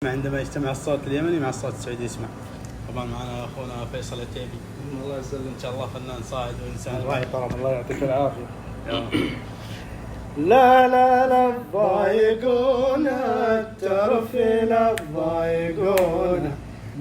عندما يجتمع الصوت اليمني مع الصوت السعودي يسمع. طبعا معنا اخونا فيصل العتيبي، الله يسلمك، ان شاء الله فنان صاعد وانسان الله يحترم، الله يعطيك العافيه. لا لا لا تضايقونا، الترف لا تضايقونا،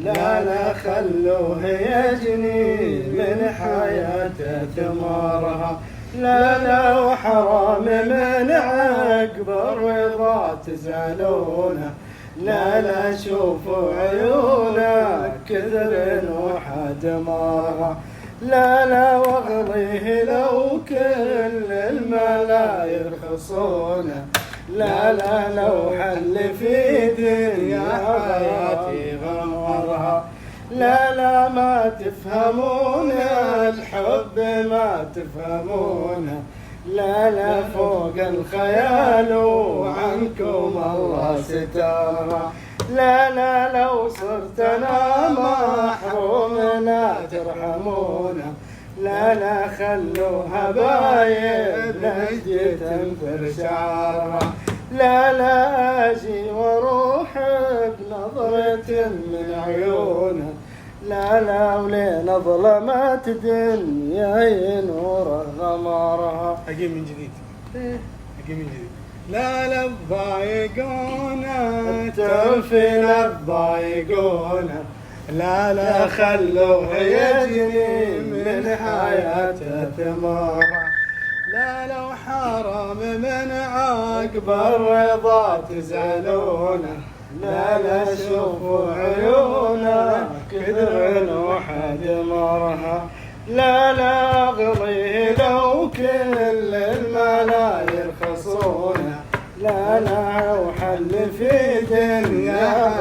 لا لا خلوه يجني من حياته ثمارها، لا لا وحرام من عقب الرضا تزعلونه، لا لا شوفوا عيونا كثر نوحة دمارها، لا لا واغضيه لو كل الملا يرخصونه، لا لا لو حل في دنيا حياتي غمرها، لا لا ما تفهمون الحب ما تفهمونه، لا لا فوق الخيال وعنكم الله سترها، لا لا لو صرت انا محروم لا ترحمونا، لا لا خلوها باين نجي تنثر شعرها، لا لا اجي واروح بنظرة من عيونها، لا لا ولين ظلمت دنياي نور غمارها. اقيم من جديد، اقيم من جديد. لا لا تضايقونا، الترف لا تضايقونا، لا لا خلوه يجري من حياته ثمارها، لا لو حرام من عقب الرضا تزعلونه، لا لا شوفوا عيونا كثر نوحة دمارها، لا لا اغضيه لو كل الملا يرخصونه، لا لا وحل في دنيا